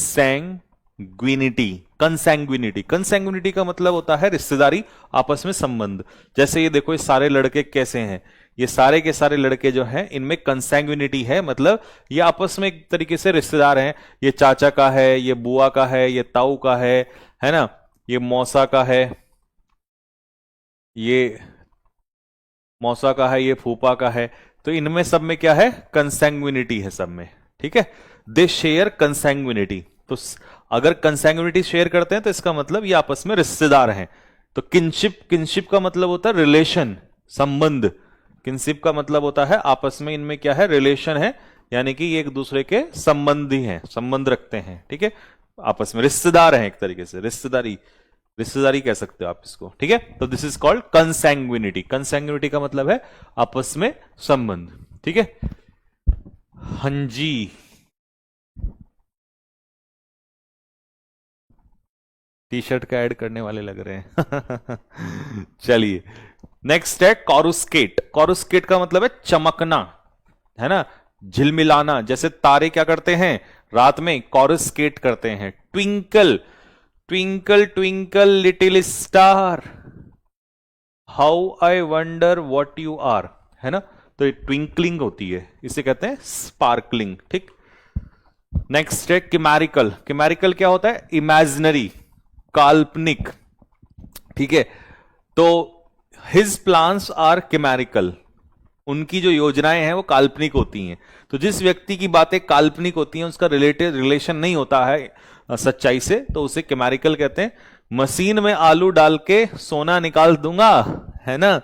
कंसैंग्विनिटी। कंसैंग्विनिटी, कंसैंग्विनिटी का मतलब होता है रिश्तेदारी, आपस में संबंध। जैसे ये देखो, ये सारे लड़के कैसे हैं, ये सारे के सारे लड़के जो हैं इनमें कंसैंग्विनिटी है, मतलब ये आपस में एक तरीके से रिश्तेदार हैं। ये चाचा का है, ये बुआ का है, ये ताऊ का है ना, ये मौसा का है, ये मौसा का है, ये फूफा का है। तो इनमें सब में क्या है, कंसैंग्विनिटी है सब में, ठीक है। दे शेयर कंसैंग्विनिटी। तो अगर कंसैंग्विनिटी शेयर करते हैं तो इसका मतलब ये आपस में रिश्तेदार हैं। तो किनशिप, किनशिप का मतलब होता है रिलेशन, संबंध। किनशिप का मतलब होता है आपस में इनमें क्या है, रिलेशन है, यानी कि ये एक दूसरे के संबंधी हैं, संबंध रखते हैं, ठीक है, आपस में रिश्तेदार हैं, एक तरीके से रिश्तेदारी, रिश्तेदारी कह सकते हो आप इसको, ठीक है। तो दिस इज कॉल्ड कंसैंग्विनिटी। कंसैंग्विनिटी का मतलब है आपस में संबंध, ठीक है। हाँ जी, टी शर्ट का ऐड करने वाले लग रहे हैं। चलिए, नेक्स्ट है कॉरुस्केट। कॉरुस्केट का मतलब है चमकना, है ना, झिलमिलाना। जैसे तारे क्या करते हैं रात में, कॉरुस्केट करते हैं। Twinkle, twinkle twinkle little star, how I wonder what you are, है ना। तो ये ट्विंकलिंग होती है, इसे कहते हैं स्पार्कलिंग, ठीक। नेक्स्ट है किमैरिकल। किमैरिकल क्या होता है, इमेजिनरी, काल्पनिक, ठीक है। तो हिज प्लान्स आर किमैरिकल, उनकी जो योजनाएं हैं वो काल्पनिक होती हैं। तो जिस व्यक्ति की बातें काल्पनिक होती हैं, उसका रिलेटेड रिलेशन नहीं होता है सच्चाई से, तो उसे किमैरिकल कहते हैं। मशीन में आलू डाल के सोना निकाल दूंगा, है ना।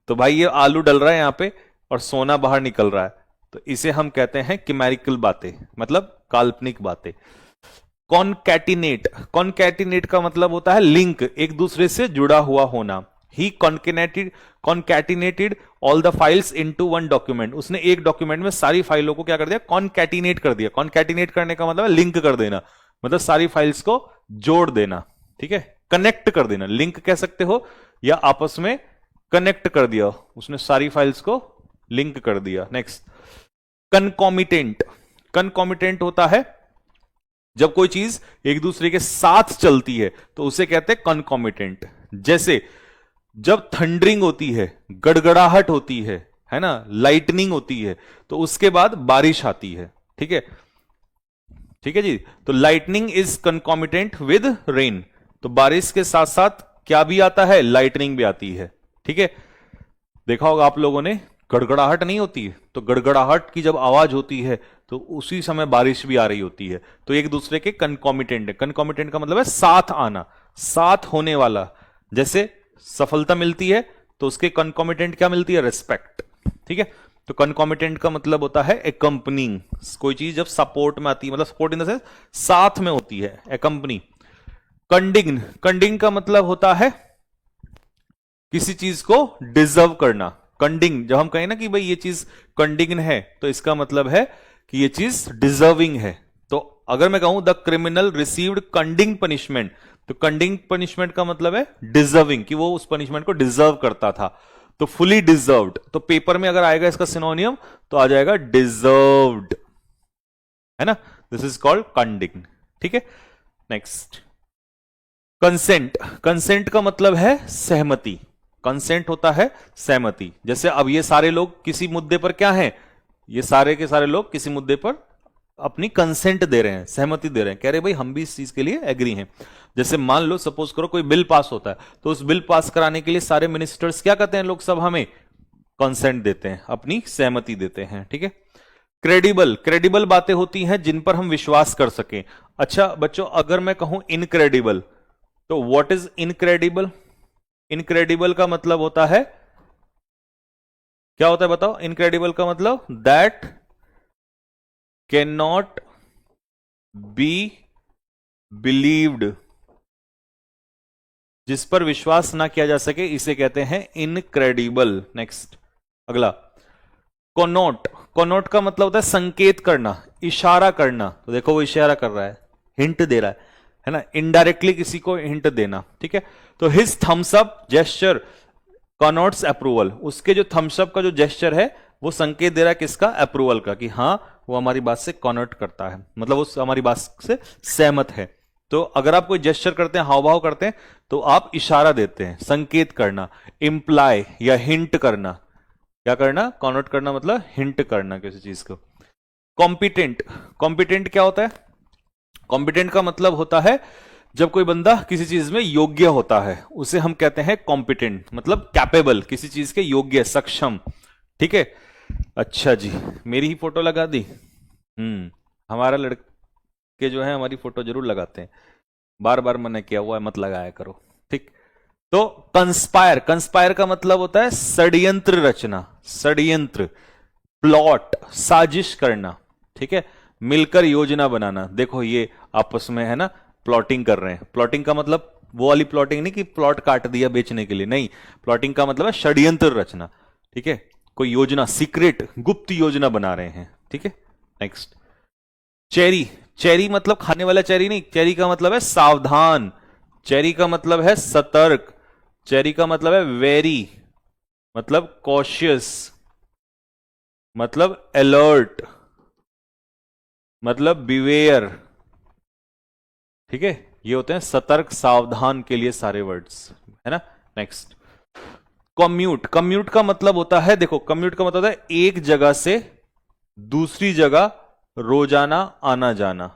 तो भाई ये आलू डल रहा है यहां पे और सोना बाहर निकल रहा है, तो इसे हम कहते हैं किमैरिकल बातें, मतलब काल्पनिक बातें। कॉनकैटिनेट, कॉनकैटिनेट का मतलब होता है लिंक, एक दूसरे से जुड़ा हुआ होना। He concatenated all the files into one document. उसने एक डॉक्यूमेंट में सारी फाइलों को क्या कर दिया, कॉनकैटिनेट कर दिया। कॉनकैटिनेट करने का मतलब है लिंक कर देना, मतलब सारी फाइल्स को जोड़ देना, ठीक है, कनेक्ट कर देना, लिंक कह सकते हो, या आपस में कनेक्ट कर दिया, उसने सारी फाइल्स को लिंक कर दिया। नेक्स्ट, कनकॉमिटेंट। कनकॉमिटेंट होता है जब कोई चीज एक दूसरे के साथ चलती है, तो उसे कहते हैं कनकॉमिटेंट। जैसे जब थंडरिंग होती है, गड़गड़ाहट होती है ना, लाइटनिंग होती है, तो उसके बाद बारिश आती है, ठीक है, ठीक है जी। तो लाइटनिंग इज कनकॉमिटेंट विद रेन। तो बारिश के साथ साथ क्या भी आता है, लाइटनिंग भी आती है, ठीक है। देखा होगा आप लोगों ने, गड़गड़ाहट नहीं होती है, तो गड़गड़ाहट की जब आवाज होती है तो उसी समय बारिश भी आ रही होती है। तो एक दूसरे के कनकॉमिटेंट है। कनकॉमिटेंट का मतलब है साथ आना, साथ होने वाला। जैसे सफलता मिलती है तो उसके कनकॉमिटेंट क्या मिलती है, रिस्पेक्ट, ठीक है। तो कनकॉमिटेंट का मतलब होता है एकम्पनिंग। कोई चीज जब सपोर्ट में आती है, मतलब सपोर्ट इन द सेंस साथ में होती है, एकम्पनी। कंडिंग, कंडिंग का मतलब होता है किसी चीज को डिजर्व करना। कंडिंग, जब हम कहें ना कि भाई ये चीज कंडिंग है, तो इसका मतलब है कि ये चीज डिजर्विंग है। तो अगर मैं कहूं द क्रिमिनल रिसीव्ड कंडिंग पनिशमेंट, तो कंडिंग पनिशमेंट का मतलब है डिजर्विंग, कि वो उस पनिशमेंट को डिजर्व करता था। तो फुली डिजर्व्ड, तो पेपर में अगर आएगा इसका सिनोनियम तो आ जाएगा डिजर्व्ड, है ना। दिस इज कॉल्ड कंडिंग, ठीक है। Next, consent. कंसेंट का मतलब है सहमति। कंसेंट होता है सहमति। जैसे अब ये सारे लोग किसी मुद्दे पर क्या हैं, ये सारे के सारे लोग किसी मुद्दे पर अपनी कंसेंट दे रहे हैं, सहमति दे रहे हैं, कह रहे भाई हम भी इस चीज के लिए एग्री हैं। जैसे मान लो, सपोज करो कोई बिल पास होता है, तो उस बिल पास कराने के लिए सारे मिनिस्टर्स क्या कहते हैं, लोकसभा में कंसेंट देते हैं, अपनी सहमति देते हैं, ठीक है। क्रेडिबल, क्रेडिबल बातें होती हैं जिन पर हम विश्वास कर सकें। अच्छा बच्चों, अगर मैं कहूं इनक्रेडिबल, तो व्हाट इज इनक्रेडिबल? इनक्रेडिबल का मतलब होता है, क्या होता है बताओ? इनक्रेडिबल का मतलब that can not be believed, जिस पर विश्वास ना किया जा सके, इसे कहते हैं इनक्रेडिबल। नेक्स्ट, अगला, कोनोट। कोनोट का मतलब होता है संकेत करना, इशारा करना। तो देखो वो इशारा कर रहा है, हिंट दे रहा है ना, इनडायरेक्टली किसी को हिंट देना, ठीक है। तो his thumbs up gesture connotes approval, उसके जो थम्स अप का जो जेस्चर है वो संकेत दे रहा है किसका? अप्रूवल का, कि हाँ वो हमारी बात से कॉनर्ट करता है, मतलब वो हमारी बात से सहमत है। तो अगर आप कोई जेस्चर करते हैं, हाव भाव करते हैं, तो आप इशारा देते हैं, संकेत करना, इंप्लाई या हिंट करना। क्या करना? कॉनर्ट करना मतलब हिंट करना किसी चीज को। कॉम्पिटेंट, कॉम्पिटेंट क्या होता है? कॉम्पिटेंट का मतलब होता है जब कोई बंदा किसी चीज में योग्य होता है, उसे हम कहते हैं कॉम्पिटेंट, मतलब कैपेबल, किसी चीज के योग्य, सक्षम। ठीक है, अच्छा जी, मेरी ही फोटो लगा दी। हमारा लड़के जो है हमारी फोटो जरूर लगाते हैं, बार बार मैंने किया हुआ है, मत लगाया करो। ठीक, तो कंस्पायर, कंस्पायर का मतलब होता है षड्यंत्र रचना, षड्यंत्र, प्लॉट, साजिश करना। ठीक है, मिलकर योजना बनाना। देखो ये आपस में है ना प्लॉटिंग कर रहे हैं। प्लॉटिंग का मतलब वो वाली प्लॉटिंग नहीं कि प्लॉट काट दिया बेचने के लिए, नहीं। प्लॉटिंग का मतलब है षड्यंत्र रचना। ठीक है, कोई योजना, सीक्रेट, गुप्त योजना बना रहे हैं। ठीक है, नेक्स्ट चेरी, चेरी मतलब खाने वाला चेरी नहीं, चेरी का मतलब है सावधान, चेरी का मतलब है सतर्क, चेरी का मतलब है वेरी, मतलब कॉशियस, मतलब अलर्ट, मतलब बिवेयर। ठीक है, ये होते हैं सतर्क, सावधान के लिए सारे वर्ड्स, है ना। नेक्स्ट कम्यूट, कम्यूट का मतलब होता है, देखो कम्यूट का मतलब होता है एक जगह से दूसरी जगह रोजाना आना जाना।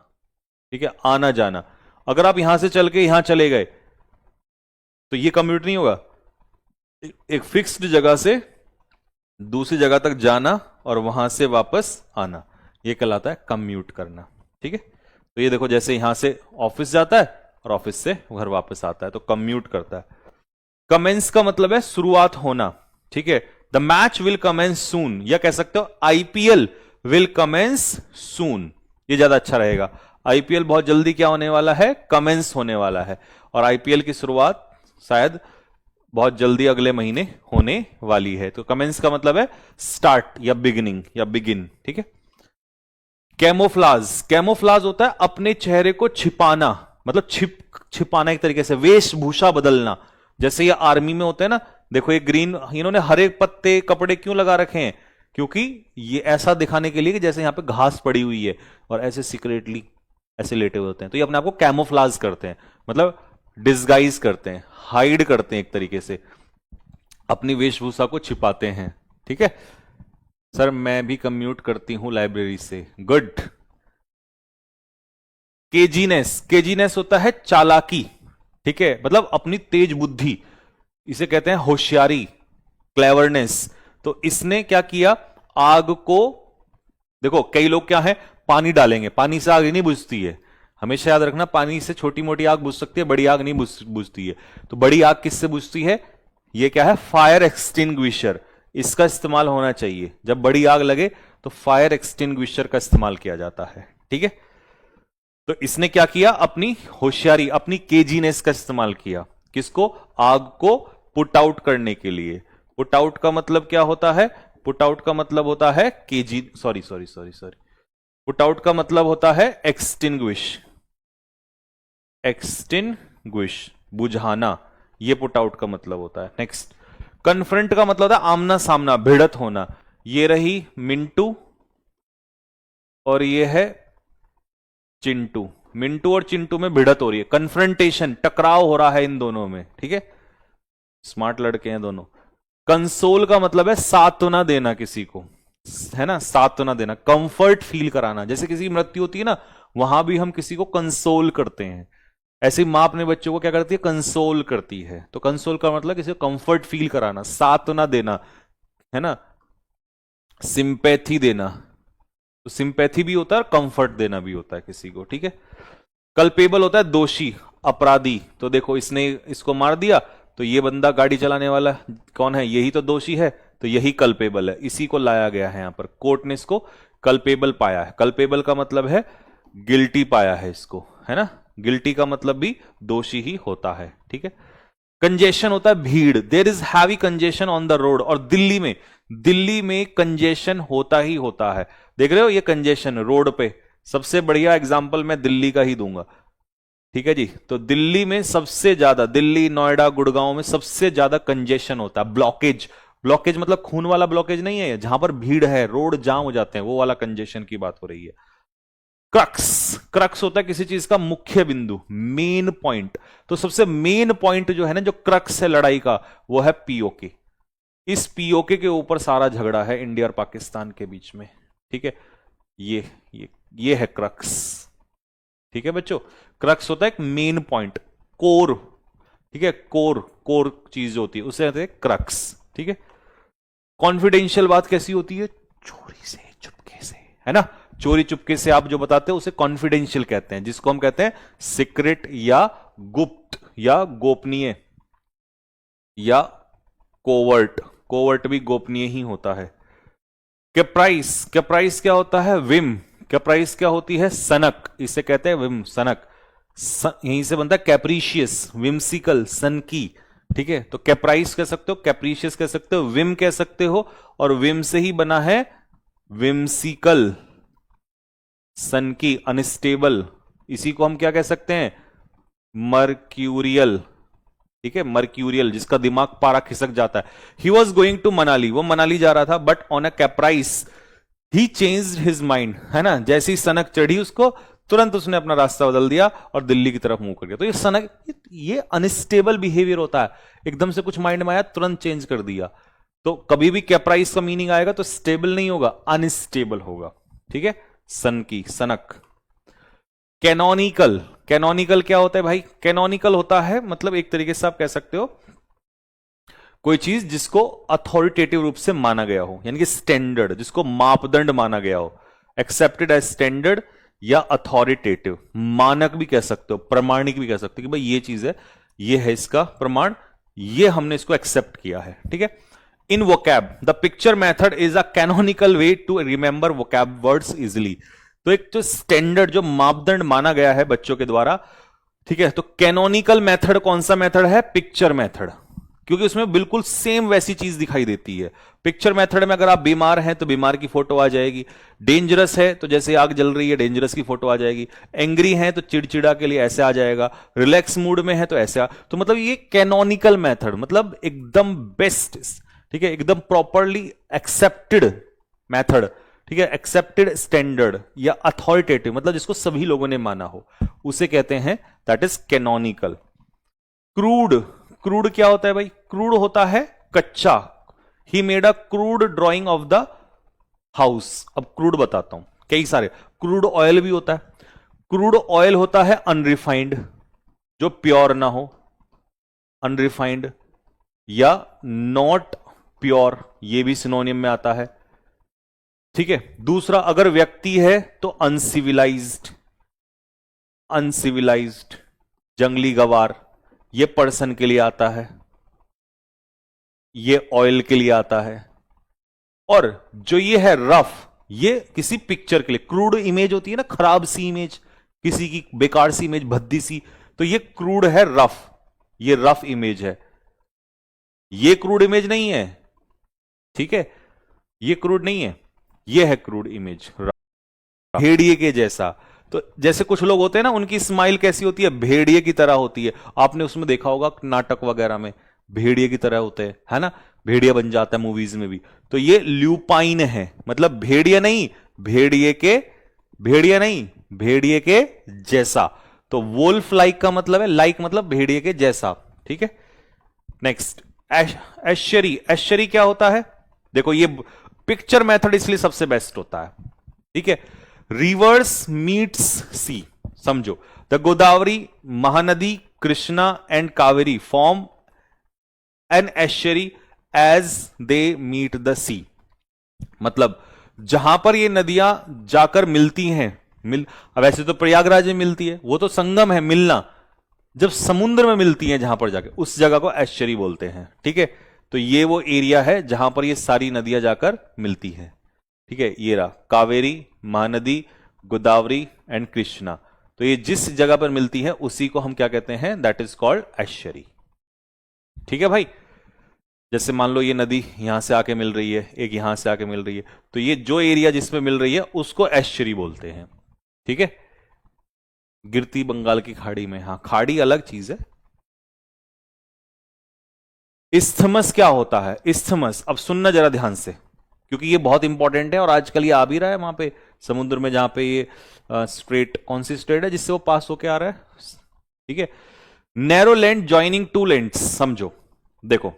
ठीक है, आना जाना। अगर आप यहां से चल के यहां चले गए तो ये कम्यूट नहीं होगा। एक फिक्स्ड जगह से दूसरी जगह तक जाना और वहां से वापस आना, ये कहलाता है कम्यूट करना। ठीक है, तो ये देखो जैसे यहां से ऑफिस जाता है और ऑफिस से घर वापस आता है, तो कम्यूट करता है। कमेंस का मतलब है शुरुआत होना। ठीक है, द मैच विल कमेंस सून, या कह सकते हो आईपीएल विल कमेंस सून, ये ज्यादा अच्छा रहेगा। आईपीएल बहुत जल्दी क्या होने वाला है? कमेंस होने वाला है, और आईपीएल की शुरुआत शायद बहुत जल्दी अगले महीने होने वाली है। तो कमेंस का मतलब है स्टार्ट या बिगिनिंग या बिगिन। ठीक है, कैमोफ्लाज, कैमोफ्लाज होता है अपने चेहरे को छिपाना, मतलब छिपाना एक तरीके से, वेशभूषा बदलना। जैसे ये आर्मी में होते हैं ना, देखो ये ग्रीन, इन्होंने हरे पत्ते कपड़े क्यों लगा रखे हैं? क्योंकि ये ऐसा दिखाने के लिए कि जैसे यहां पे घास पड़ी हुई है और ऐसे सीक्रेटली ऐसे लेटे हुए होते हैं, तो ये अपने आप को कैमोफ्लाज करते हैं, मतलब डिस्गाइज करते हैं, हाइड करते हैं, एक तरीके से अपनी वेशभूषा को छिपाते हैं। ठीक है सर, मैं भी कम्यूट करती हूं लाइब्रेरी से, गुड। केजीनेस, केजीनेस होता है चालाकी। ठीक है, मतलब अपनी तेज बुद्धि, इसे कहते हैं होशियारी, क्लेवरनेस। तो इसने क्या किया? आग को, देखो कई लोग क्या है, पानी डालेंगे, पानी से आग नहीं बुझती है। हमेशा याद रखना, पानी से छोटी मोटी आग बुझ सकती है, बड़ी आग नहीं बुझती है। तो बड़ी आग किससे बुझती है? ये क्या है? फायर एक्सटिंग्विशर, इसका इस्तेमाल होना चाहिए। जब बड़ी आग लगे तो फायर एक्सटिंग्विशर का इस्तेमाल किया जाता है। ठीक है, तो इसने क्या किया? अपनी होशियारी, अपनी केजीनेस का इस्तेमाल किया। किसको? आग को पुट आउट करने के लिए। पुट आउट का मतलब क्या होता है? पुट आउट का मतलब होता है सॉरी, पुट आउट का मतलब होता है एक्सटिंग्विश, एक्सटिंग्विश, बुझाना, ये पुट आउट का मतलब होता है। नेक्स्ट कन्फ्रंट का मतलब होता है आमना सामना, भिड़त होना। ये रही मिंटू और ये है चिंटू, मिंटू और चिंटू में भिड़त हो रही है, कन्फ्रंटेशन, टकराव हो रहा है इन दोनों में। ठीक है, स्मार्ट लड़के हैं दोनों। कंसोल का मतलब है सांत्वना देना किसी को, है ना, सांत्वना देना, कंफर्ट फील कराना। जैसे किसी की मृत्यु होती है ना, वहां भी हम किसी को कंसोल करते हैं। ऐसे ही मां अपने बच्चों को क्या करती है? कंसोल करती है। तो कंसोल का मतलब किसी को कंफर्ट फील कराना, सांत्वना देना, है ना, सिंपैथी देना। तो सिंपैथी भी होता है और कंफर्ट देना भी होता है किसी को। ठीक है, कल्पेबल होता है दोषी, अपराधी। तो देखो इसने इसको मार दिया, तो ये बंदा गाड़ी चलाने वाला कौन है? यही तो दोषी है, तो यही कल्पेबल है। इसी को लाया गया है यहां पर, कोर्ट ने इसको कल्पेबल पाया है। कल्पेबल का मतलब है गिल्टी पाया है इसको, है ना। गिल्टी का मतलब भी दोषी ही होता है। ठीक है, कंजेशन होता है भीड़, there is heavy congestion on the road. और दिल्ली में कंजेशन होता ही होता है। देख रहे हो ये कंजेशन रोड पे, सबसे बढ़िया एग्जांपल मैं दिल्ली का ही दूंगा। ठीक है जी, तो दिल्ली में सबसे ज्यादा, दिल्ली, नोएडा, गुड़गांव में सबसे ज्यादा कंजेशन होता है, ब्लॉकेज, ब्लॉकेज मतलब खून वाला ब्लॉकेज नहीं है, जहां पर भीड़ है, रोड जाम हो जाते हैं, वो वाला कंजेशन की बात हो रही है। क्रक्स, क्रक्स होता है किसी चीज का मुख्य बिंदु, मेन पॉइंट। तो सबसे मेन पॉइंट जो है ना, जो क्रक्स है लड़ाई का, वो है पीओके। इस पीओके के ऊपर सारा झगड़ा है इंडिया और पाकिस्तान के बीच में, ठीक है। ये है क्रक्स, ठीक है बच्चों। क्रक्स होता है एक मेन पॉइंट, कोर, ठीक है, कोर, कोर चीज जो होती है उसे कहते हैं क्रक्स, ठीक है। कॉन्फिडेंशियल बात कैसी होती है? चोरी से, चुपके से, है ना। चोरी चुपके से आप जो बताते हैं उसे कॉन्फिडेंशियल कहते हैं, जिसको हम कहते हैं सीक्रेट या गुप्त या गोपनीय या कोवर्ट। कोवर्ट भी गोपनीय ही होता है। कैप्राइस, कैप्राइस क्या होता है? विम। कैप्राइस क्या होती है? सनक, इसे कहते हैं विम, सनक। यहीं से बनता है कैप्रीशियस, विमसिकल, सन की, ठीक है। तो कैप्राइस कह सकते हो, कैप्रीशियस कह सकते हो, विम कह सकते हो, और विम से ही बना है विमसिकल, सन की, अनस्टेबल। इसी को हम क्या कह सकते हैं? मर्क्यूरियल, ठीक है, मर्क्यूरियल, जिसका दिमाग पारा खिसक जाता है। He was going to Manali, वो मनाली जा रहा था, but on a caprice he changed his mind, है ना। जैसे ही सनक चढ़ी उसको, तुरंत उसने अपना रास्ता बदल दिया और दिल्ली की तरफ मुंह कर दिया। तो ये सनक, ये अनस्टेबल बिहेवियर होता है, एकदम से कुछ माइंड में आया तुरंत चेंज कर दिया। तो कभी भी कैप्राइस का मीनिंग आएगा तो स्टेबल नहीं होगा, अनस्टेबल होगा, ठीक है। सन की, सनक। कैनोनिकल, कैनोनिकल क्या होता है भाई? कैनोनिकल होता है मतलब एक तरीके से आप कह सकते हो कोई चीज जिसको अथॉरिटेटिव रूप से माना गया हो, यानी कि स्टैंडर्ड, जिसको मापदंड माना गया हो, एक्सेप्टेड एज स्टैंडर्ड या अथॉरिटेटिव, मानक भी कह सकते हो, प्रमाणिक भी कह सकते हो कि भाई ये चीज है, ये है इसका प्रमाण, ये हमने इसको एक्सेप्ट किया है, ठीक है। In vocab the picture method is a canonical way to remember vocab words easily. तो एक जो स्टैंडर्ड, जो मापदंड माना गया है बच्चों के द्वारा, ठीक है। तो कैनोनिकल मेथड कौन सा मेथड है? पिक्चर मेथड, क्योंकि उसमें बिल्कुल सेम वैसी चीज दिखाई देती है। पिक्चर मेथड में अगर आप बीमार हैं तो बीमार की फोटो आ जाएगी, डेंजरस है तो जैसे आग जल रही है डेंजरस की फोटो आ जाएगी, एंग्री है तो चिड़चिड़ा के लिए ऐसे आ जाएगा, रिलैक्स मूड में है तो ऐसे तो मतलब ये कैनोनिकल मेथड, मतलब एकदम बेस्ट, ठीक है, एकदम प्रॉपरली एक्सेप्टेड मेथड, ठीक है, एक्सेप्टेड स्टैंडर्ड या अथॉरिटेटिव, मतलब जिसको सभी लोगों ने माना हो, उसे कहते हैं that is canonical. Crude, crude क्या होता है भाई? क्रूड होता है कच्चा। He made a crude drawing of the house. अब क्रूड बताता हूं, कई सारे। क्रूड ऑयल भी होता है। क्रूड ऑयल होता है अनरिफाइंड, जो प्योर ना हो, अनरिफाइंड या नॉट प्योर, ये भी सिनोनिम में आता है, ठीक है। दूसरा, अगर व्यक्ति है तो अनसिविलाइज्ड, अनसिविलाइज्ड, जंगली गवार, ये पर्सन के लिए आता है, ये ऑयल के लिए आता है। और जो ये है रफ, ये किसी पिक्चर के लिए, क्रूड इमेज होती है ना, खराब सी इमेज, किसी की बेकार सी इमेज, भद्दी सी, तो ये क्रूड है रफ, ये रफ इमेज है, ये क्रूड इमेज नहीं है, ठीक है, ये क्रूड नहीं है, ये है क्रूड इमेज, भेड़िए के जैसा। तो जैसे कुछ लोग होते हैं ना, उनकी स्माइल कैसी होती है? भेड़िए की तरह होती है। आपने उसमें देखा होगा नाटक वगैरह में, भेड़िए की तरह होते हैं, है ना, भेड़िया बन जाता है मूवीज में भी। तो ये ल्यूपाइन है, मतलब भेड़िया नहीं, भेड़िए के, भेड़िया नहीं, भेड़िए के जैसा। तो वोल्फ लाइक का मतलब है, लाइक मतलब भेड़िए के जैसा, ठीक है। नेक्स्ट, एश्चरी। एश्चरी क्या होता है? देखो ये पिक्चर मेथड इसलिए सबसे बेस्ट होता है, ठीक है। रिवर्स मीट्स सी, समझो, the Godavari, Mahanadi, Krishna and Kaveri form an estuary as they meet the sea. मतलब जहां पर ये नदियां जाकर मिलती हैं, वैसे तो प्रयागराज में मिलती है, वो तो संगम है, मिलना, जब समुद्र में मिलती हैं जहां पर जाकर, उस जगह को एश्चरी बोलते हैं, ठीक है। तो ये वो एरिया है जहां पर ये सारी नदियां जाकर मिलती हैं, ठीक है। ये रहा कावेरी, महानदी, गोदावरी एंड कृष्णा। तो ये जिस जगह पर मिलती है उसी को हम क्या कहते हैं? दैट इज कॉल्ड एश्चरी, ठीक है भाई। जैसे मान लो ये नदी यहां से आके मिल रही है, एक यहां से आके मिल रही है, तो ये जो एरिया जिसमें मिल रही है उसको एश्चरी बोलते हैं, ठीक है। गिरती बंगाल की खाड़ी में, हाँ, खाड़ी अलग चीज है, इस्थमस क्या होता है? इस्थमस, अब सुनना जरा ध्यान से, क्योंकि ये बहुत इंपॉर्टेंट है और आजकल ये आ भी रहा है वहां पे समुद्र में, जहां पे ये स्ट्रेट, कौन सी स्ट्रेट है जिससे वो पास होके आ रहा है? ठीक है, narrow land joining two lands. समझो, देखो,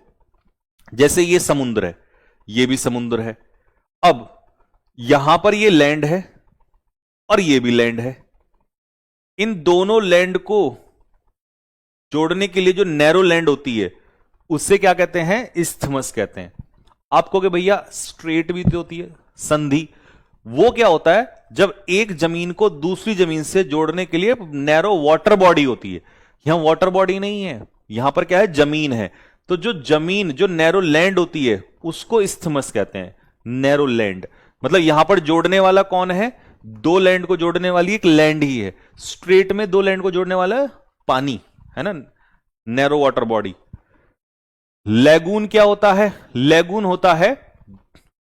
जैसे ये समुद्र है, ये भी समुद्र है, अब यहां पर ये लैंड है और ये भी लैंड है, इन दोनों लैंड को जोड़ने के लिए जो नैरो लैंड होती है उससे क्या कहते हैं? इस्थमस कहते हैं। आप कहोगे भैया स्ट्रेट भी तो होती है, संधि। वो क्या होता है? जब एक जमीन को दूसरी जमीन से जोड़ने के लिए नैरो वाटर बॉडी होती है। यहां वाटर बॉडी नहीं है, यहां पर क्या है? जमीन है। तो जो जमीन, जो नैरो लैंड होती है उसको इस्थमस कहते हैं, नैरो लैंड। मतलब यहां पर जोड़ने वाला कौन है? दो लैंड को जोड़ने वाली एक लैंड ही है। स्ट्रेट में दो लैंड को जोड़ने वाला पानी है ना, नैरो वाटर बॉडी। लैगून क्या होता है? लैगून होता है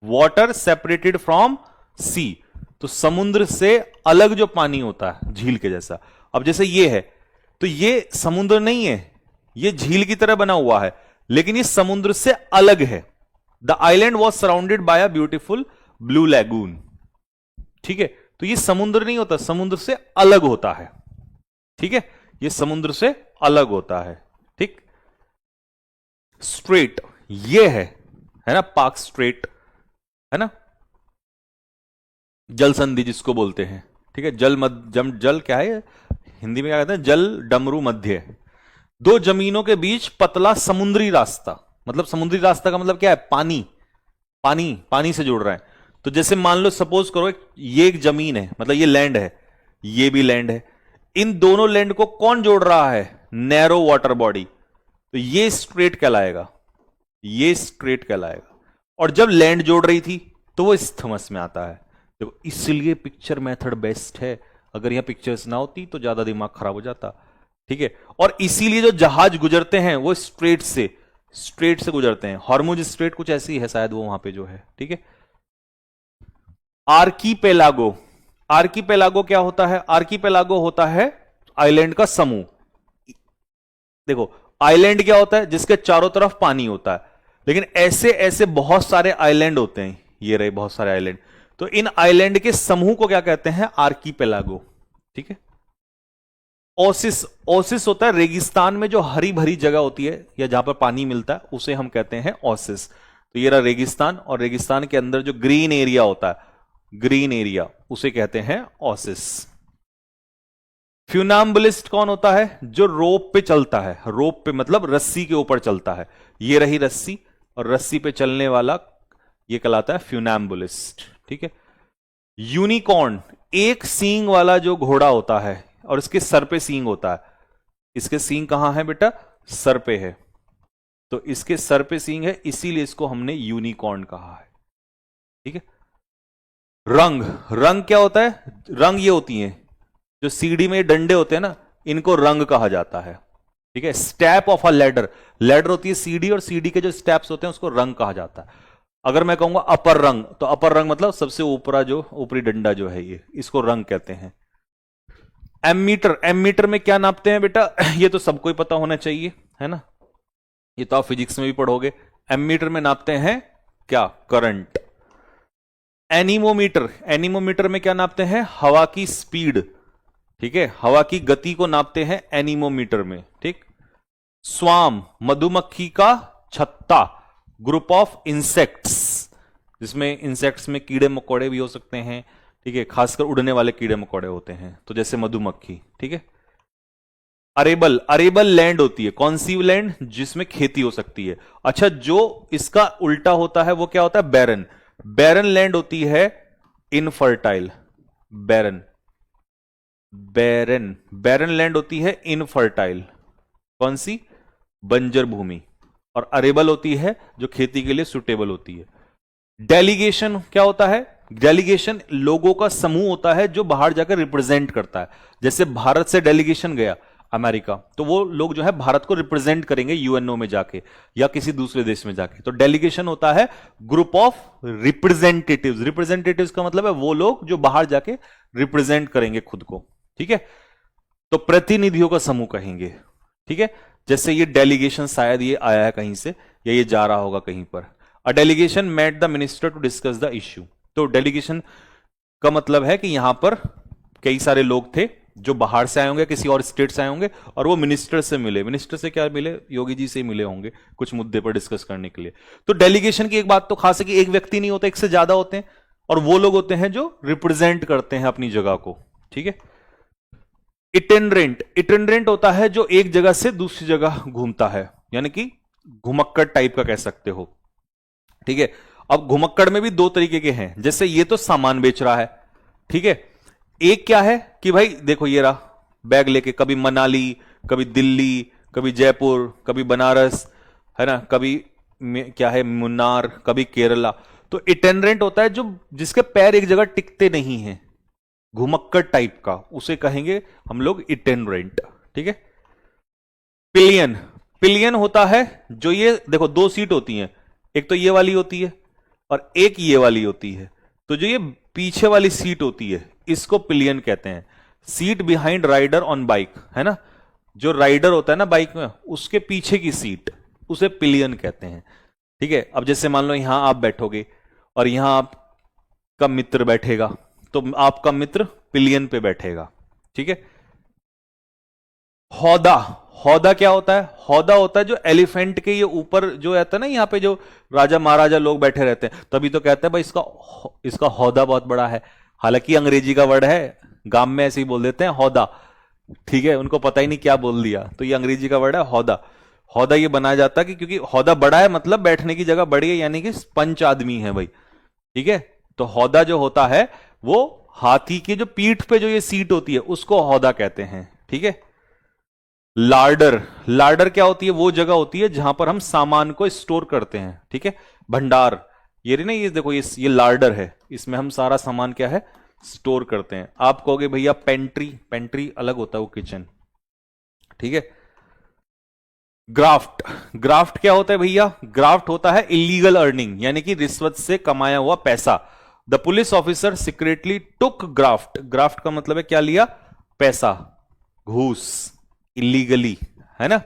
वाटर सेपरेटेड फ्रॉम सी, तो समुद्र से अलग जो पानी होता है, झील के जैसा। अब जैसे ये है, तो ये समुद्र नहीं है, ये झील की तरह बना हुआ है, लेकिन ये समुद्र से अलग है। The island was surrounded by a beautiful blue lagoon. ठीक है, तो ये समुद्र नहीं होता, समुद्र से अलग होता है। ठीक है, ये समुद्र से अलग होता है। ठीक, स्ट्रेट ये है ना, पार्क स्ट्रेट है ना, जल संधि जिसको बोलते हैं। ठीक है, जल क्या है हिंदी में, क्या कहते हैं? जल डमरू मध्य। दो जमीनों के बीच पतला समुद्री रास्ता। मतलब समुद्री रास्ता का मतलब क्या है? पानी, पानी, पानी से जोड़ रहा है। तो जैसे मान लो, सपोज करो ये एक जमीन है, मतलब ये लैंड है, ये भी लैंड है, इन दोनों लैंड को कौन जोड़ रहा है? Narrow water body. तो ये स्ट्रेट कहलाएगा, ये स्ट्रेट कहलाएगा। और जब लैंड जोड़ रही थी तो वो इस्थमस में आता है। देखो, इसलिए पिक्चर मेथड बेस्ट है। अगर यहां पिक्चर्स ना होती तो ज्यादा दिमाग खराब हो जाता। ठीक है, और इसीलिए जो जहाज गुजरते हैं वो स्ट्रेट से गुजरते हैं। हॉर्मुज स्ट्रेट कुछ ऐसी है शायद, वो वहां पे जो है। ठीक है, आर्कीपेलागो, आर्कीपेलागो क्या होता है? आर्कीपेलागो होता है आइलैंड का समूह। देखो, आइलैंड क्या होता है? जिसके चारों तरफ पानी होता है, लेकिन ऐसे ऐसे बहुत सारे आइलैंड होते हैं, ये रहे बहुत सारे आइलैंड। तो इन आइलैंड के समूह को क्या कहते हैं? आर्कीपेलागो। ठीक है, ओसिस, ओसिस होता है रेगिस्तान में जो हरी भरी जगह होती है या जहां पर पानी मिलता है, उसे हम कहते हैं ओसिस। तो ये रहा रेगिस्तान, और रेगिस्तान के अंदर जो ग्रीन एरिया होता है, ग्रीन एरिया, उसे कहते हैं ओसिस। फ्यूनाम्बुलिस्ट कौन होता है? जो रोप पे चलता है, रोप पे मतलब रस्सी के ऊपर चलता है। ये रही रस्सी, और रस्सी पे चलने वाला ये कहलाता है फ्यूनाम्बुलिस्ट। ठीक है, यूनिकॉर्न, एक सींग वाला जो घोड़ा होता है और इसके सर पे सींग होता है। इसके सींग कहां है बेटा? सर पे है। तो इसके सर पे सींग है, इसीलिए इसको हमने यूनिकॉर्न कहा है। ठीक है, रंग, रंग क्या होता है? रंग ये होती हैं जो सीढ़ी में डंडे होते हैं ना, इनको रंग कहा जाता है। ठीक है, step of a ladder, ladder होती है सीढ़ी, और सीढ़ी के जो स्टेप्स होते हैं उसको रंग कहा जाता है। अगर मैं कहूंगा अपर रंग, तो अपर रंग मतलब सबसे ऊपरा जो ऊपरी डंडा जो है, ये इसको रंग कहते हैं। एमीटर, एमीटर में क्या नापते हैं बेटा? ये तो सबको ही पता होना चाहिए, है ना, ये तो आप फिजिक्स में भी पढ़ोगे। एमीटर में नापते हैं क्या? करंट। एनीमोमीटर, एनीमोमीटर में क्या नापते हैं? हवा की स्पीड। ठीक है, हवा की गति को नापते हैं एनीमोमीटर में। ठीक, स्वाम, मधुमक्खी का छत्ता, ग्रुप ऑफ इंसेक्ट्स, जिसमें इंसेक्ट्स में कीड़े मकोड़े भी हो सकते हैं। ठीक है, खासकर उड़ने वाले कीड़े मकोड़े होते हैं, तो जैसे मधुमक्खी। ठीक है, अरेबल, अरेबल लैंड होती है, कौन सी लैंड? जिसमें खेती हो सकती है। अच्छा, जो इसका उल्टा होता है वो क्या होता है? बैरन, बैरन लैंड होती है इनफर्टाइल, बैरन, बैरन, बैरन लैंड होती है इनफर्टाइल, कौन सी? बंजर भूमि। और अरेबल होती है जो खेती के लिए सुटेबल होती है। डेलीगेशन क्या होता है? डेलीगेशन लोगों का समूह होता है जो बाहर जाकर रिप्रेजेंट करता है। जैसे भारत से डेलीगेशन गया अमेरिका, तो वो लोग जो है भारत को रिप्रेजेंट करेंगे यूएनओ में जाके या किसी दूसरे देश में जाके। तो डेलीगेशन होता है ग्रुप ऑफ रिप्रेजेंटेटिव्स। रिप्रेजेंटेटिव्स का मतलब है वो लोग जो बाहर जाके रिप्रेजेंट करेंगे खुद को। ठीक है, तो प्रतिनिधियों का समूह कहेंगे। ठीक है, जैसे ये डेलीगेशन शायद ये आया है कहीं से, या ये जा रहा होगा कहीं पर। A delegation met the minister to discuss the issue. तो डेलीगेशन का मतलब है कि यहां पर कई सारे लोग थे जो बाहर से आए होंगे, किसी और स्टेट से आए होंगे, और वो मिनिस्टर से मिले। मिनिस्टर से क्या मिले? योगी जी से ही मिले होंगे कुछ मुद्दे पर डिस्कस करने के लिए। तो डेलीगेशन की एक बात तो खास है कि एक व्यक्ति नहीं होता, एक से ज्यादा होते हैं, और वो लोग होते हैं जो रिप्रेजेंट करते हैं अपनी जगह को। ठीक है। इटेंडेंट, इटेंडेंट होता है जो एक जगह से दूसरी जगह घूमता है, यानी कि घुमक्कड़ टाइप का कह सकते हो। ठीक है। अब घुमक्कड़ में भी दो तरीके के हैं, जैसे ये तो सामान बेच रहा है, ठीक है। एक क्या है कि भाई देखो ये रहा बैग लेके, कभी मनाली, कभी दिल्ली, कभी जयपुर, कभी बनारस, है ना, कभी क्या है मुन्नार, कभी केरला। तो इटेंडेंट होता है जो जिसके पैर एक जगह टिकते नहीं हैं, घुमक्कड़ टाइप का, उसे कहेंगे हम लोग इटेंडेंट। ठीक है। पिलियन, पिलियन होता है जो ये देखो दो सीट होती हैं, एक तो ये वाली होती है और एक ये वाली होती है। तो जो ये पीछे वाली सीट होती है इसको पिलियन कहते हैं। Seat behind rider on bike, है ना, जो राइडर होता है ना बाइक में, उसके पीछे की सीट, उसे पिलियन कहते हैं। ठीक है। अब जैसे मान लो यहां आप बैठोगे और यहां आपका मित्र बैठेगा, तो आपका मित्र पिलियन पे बैठेगा। ठीक है। हौदा, हौदा क्या होता है? हौदा होता है जो एलिफेंट के ये ऊपर जो रहता है ना, यहां पे जो राजा महाराजा लोग बैठे रहते हैं, तभी तो कहते हैं भाई इसका हौदा बहुत बड़ा है। हालांकि अंग्रेजी का वर्ड है, गांव में ऐसे ही बोल देते हैं हौदा। ठीक है। उनको पता ही नहीं क्या बोल दिया, तो ये अंग्रेजी का वर्ड है हौदा। हौदा ये बनाया जाता है कि क्योंकि हौदा बड़ा है, मतलब बैठने की जगह बड़ी है, यानी कि पंच आदमी है भाई। ठीक है। तो हौदा जो होता है वो हाथी की जो पीठ पे जो ये सीट होती है उसको हौदा कहते हैं। ठीक है। लार्डर, लार्डर क्या होती है? वो जगह होती है जहां पर हम सामान को स्टोर करते हैं। ठीक है। भंडार, ये रही ना, ये देखो ये लार्डर है, इसमें हम सारा सामान क्या है स्टोर करते हैं। आप कहोगे भैया पेंट्री, पेंट्री अलग होता है वो किचन। ठीक है। ग्राफ्ट, ग्राफ्ट क्या होता है भैया? ग्राफ्ट होता है इलीगल अर्निंग, यानी कि रिश्वत से कमाया हुआ पैसा। The police officer secretly took graft, graft का मतलब है क्या लिया? पैसा, घूस, इलीगली, है ना।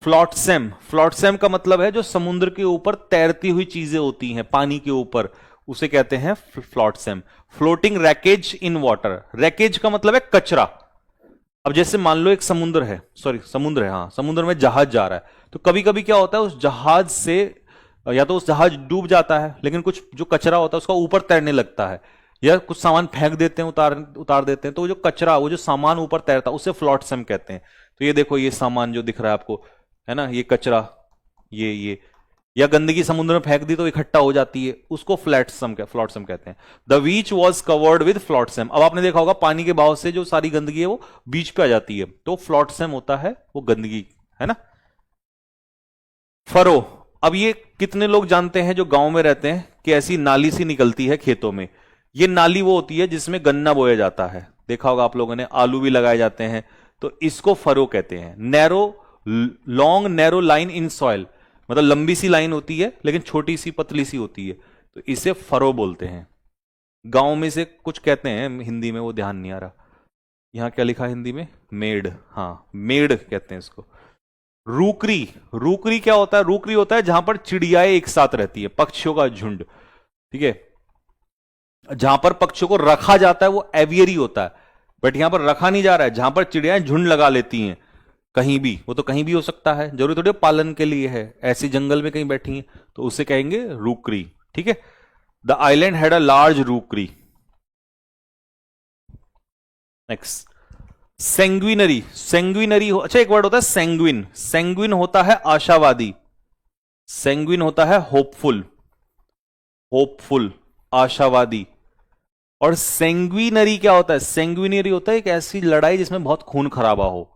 फ्लोटसेम, फ्लोटसेम का मतलब है जो समुद्र के ऊपर तैरती हुई चीजें होती हैं पानी के ऊपर, उसे कहते हैं flotsam. Floating wreckage in water, wreckage का मतलब है कचरा। अब जैसे मान लो एक समुद्र है, सॉरी समुद्र है, हाँ समुद्र में जहाज जा रहा है, तो कभी कभी क्या होता है उस जहाज से, या तो उस जहाज डूब जाता है, लेकिन कुछ जो कचरा होता है उसका ऊपर तैरने लगता है, या कुछ सामान फेंक देते हैं, उतार देते हैं, तो वो जो कचरा, वो जो सामान ऊपर तैरता है उसे फ्लोटसम कहते हैं। तो ये देखो ये सामान जो दिख रहा है आपको, है ना, ये कचरा, ये या गंदगी समुद्र में फेंक दी तो इकट्ठा हो जाती है, उसको फ्लोटसम कहते हैं। The beach was covered with flotsam. अब आपने देखा होगा पानी के बहाव से जो सारी गंदगी है वो बीच पे आ जाती है, तो फ्लोटसम होता है वो गंदगी, है ना। फरो, अब ये कितने लोग जानते हैं जो गांव में रहते हैं कि ऐसी नाली सी निकलती है खेतों में। ये नाली वो होती है जिसमें गन्ना बोया जाता है, देखा होगा आप लोगों ने, आलू भी लगाए जाते हैं, तो इसको फरो कहते हैं। Narrow, long narrow line in soil, मतलब लंबी सी लाइन होती है लेकिन छोटी सी पतली सी होती है, तो इसे फरो बोलते हैं। गांव में से कुछ कहते हैं हिंदी में, वो ध्यान नहीं आ रहा, यहां क्या लिखा है हिंदी में? मेड, हाँ मेड कहते हैं इसको। रूकरी, रूकरी क्या होता है? रूकरी होता है जहां पर चिड़ियाएं एक साथ रहती है, पक्षियों का झुंड। ठीक है। जहां पर पक्षियों को रखा जाता है वो एवियरी होता है, बट यहां पर रखा नहीं जा रहा है, जहां पर चिड़ियाएं झुंड लगा लेती हैं कहीं भी, वो तो कहीं भी हो सकता है, जरूरी थोड़ी पालन के लिए है, ऐसी जंगल में कहीं बैठी हैं, तो उसे कहेंगे रूकरी। ठीक है। The island had a large rookery. Next, sanguinary, sanguinary अच्छा एक वर्ड होता है सेंग्विन, सेंग्विन होता है आशावादी, सेंग्विन होता है होपफुल, होपफुल, आशावादी। और सेंग्विनरी क्या होता है? सेंग्विनरी होता है एक ऐसी लड़ाई जिसमें बहुत खून खराबा हो।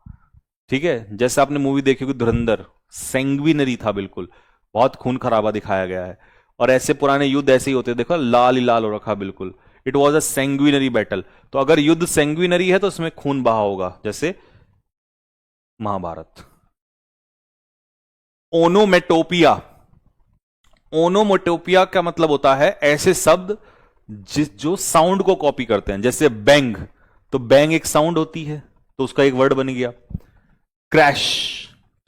ठीक है। जैसे आपने मूवी देखी होगी धुरंधर, सेंग्विनरी था बिल्कुल, बहुत खून खराबा दिखाया गया है। और ऐसे पुराने युद्ध ऐसे ही होते, देखो लाल ही लाल हो रखा बिल्कुल, इट वॉज अ सेंग्विनरी बैटल। तो अगर युद्ध सेंग्विनरी है तो उसमें खून बहा होगा, जैसे महाभारत। ओनोमेटोपिया, ओनोमेटोपिया का मतलब होता है ऐसे शब्द जो साउंड को कॉपी करते हैं, जैसे बैंग, तो बैंग एक साउंड होती है तो उसका एक वर्ड बन गया। क्रैश,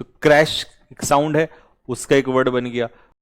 तो क्रैश एक साउंड है, उसका एक वर्ड बन गया।